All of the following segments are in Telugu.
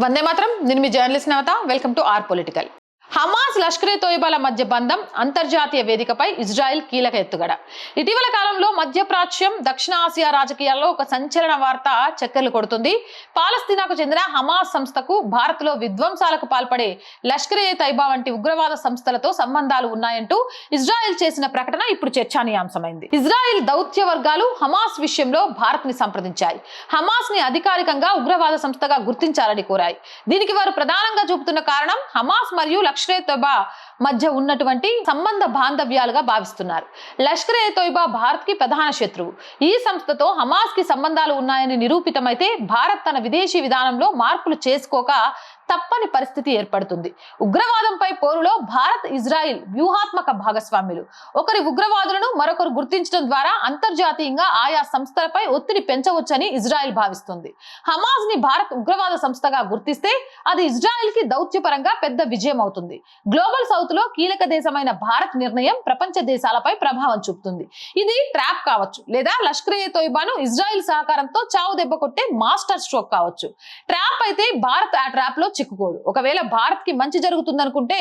వందే మాత్రం. నేను మీ journalist Navata. Welcome to R political. Hamas లష్కరే తోయిబాల మధ్య బంధం అంతర్జాతీయ వేదికపై ఇజ్రాయెల్ కీలక ఎత్తుగడ. ఇటీవల కాలంలో మధ్యప్రాచ్యం, దక్షిణ ఆసియా రాజకీయాల్లో ఒక సంచలన వార్త చక్కర్లు కొడుతుంది. పాలస్తీనాకు చెందిన హమాస్ సంస్థకు భారత్లో విధ్వంసాలకు పాల్పడే లష్కరే తైబా వంటి ఉగ్రవాద సంస్థలతో సంబంధాలు ఉన్నాయంటూ ఇజ్రాయెల్ చేసిన ప్రకటన ఇప్పుడు చర్చానీయాంశమైంది. ఇజ్రాయెల్ దౌత్య వర్గాలు హమాస్ విషయంలో భారత్ ని సంప్రదించాయి. హమాస్ ని అధికారికంగా ఉగ్రవాద సంస్థగా గుర్తించాలని కోరాయి. దీనికి వారు ప్రధానంగా చూపుతున్న కారణం హమాస్ మరియు లష్కరే తోయిబా మధ్య ఉన్నటువంటి సంబంధ బాంధవ్యాలుగా భావిస్తున్నారు. లష్కరే తోయిబా భారత్ కి ప్రధాన శత్రువు. ఈ సంస్థతో హమాస్ కి సంబంధాలు ఉన్నాయని నిరూపితమైతే భారత్ తన విదేశీ విధానంలో మార్పులు చేసుకోక తప్పని పరిస్థితి ఏర్పడుతుంది. ఉగ్రవాదంపై పోరులో భారత్, ఇజ్రాయిల్ వ్యూహాత్మక భాగస్వాములు. ఒకరి ఉగ్రవాదులను మరొకరు గుర్తించడం ద్వారా అంతర్జాతీయంగా ఆయా సంస్థలపై ఒత్తిడి పెంచవచ్చని ఇజ్రాయిల్ భావిస్తుంది. హమాస్ ని భారత్ ఉగ్రవాద సంస్థగా గుర్తిస్తే అది ఇజ్రాయిల్ కి దౌత్యపరంగా పెద్ద విజయం అవుతుంది. గ్లోబల్ సౌత్ లో కీలక దేశమైన భారత్ నిర్ణయం ప్రపంచ దేశాలపై ప్రభావం చూపుతుంది. ఇది ట్రాప్ కావచ్చు, లేదా లష్కరే తోయిబాను ఇజ్రాయిల్ సహకారంతో చావు దెబ్బ కొట్టే మాస్టర్ స్ట్రోక్ కావచ్చు. ట్రాప్ అయితే భారత్ ఆ ట్రాప్ లో చిక్కుకోదు. ఒకవేళ భారత్ కి మంచి జరుగుతుందనుకుంటే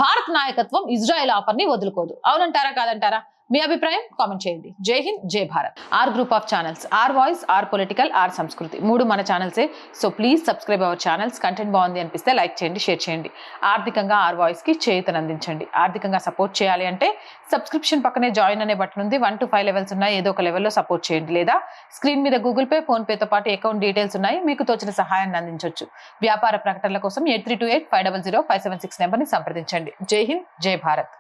భారత్ నాయకత్వం ఇజ్రాయెల్ ఆఫర్ ని వదులుకోదు. అవునంటారా కాదంటారా? మీ అభిప్రాయం కామెంట్ చేయండి. Jai Hind, Jai Bharat. R group of channels, R voice, R political, R Sanskriti, మూడు మన ఛానల్సే. So please subscribe our channels. Content బాగుంది అనిపిస్తే లైక్ చేయండి, షేర్ చేయండి. ఆర్థికంగా ఆర్ వాయిస్ కి చేయూతను అందించండి. ఆర్థికంగా సపోర్ట్ చేయాలి అంటే సబ్స్క్రిప్షన్ పక్కనే జాయిన్ అనే బటన్ ఉంది. 1 to 5 లెవెల్స్ ఉన్నాయి. ఏదో ఒక లెవెల్లో సపోర్ట్ చేయండి. లేదా స్క్రీన్ మీద గూగుల్ పే, ఫోన్ పేతో పాటు అకౌంట్ డీటెయిల్స్ ఉన్నాయి. మీకు తోచిన సహాయాన్ని అందించవచ్చు. వ్యాపార ప్రకటనల కోసం 8328500576 నెంబర్ని సంప్రదించండి. జై హింద్, జై భారత్.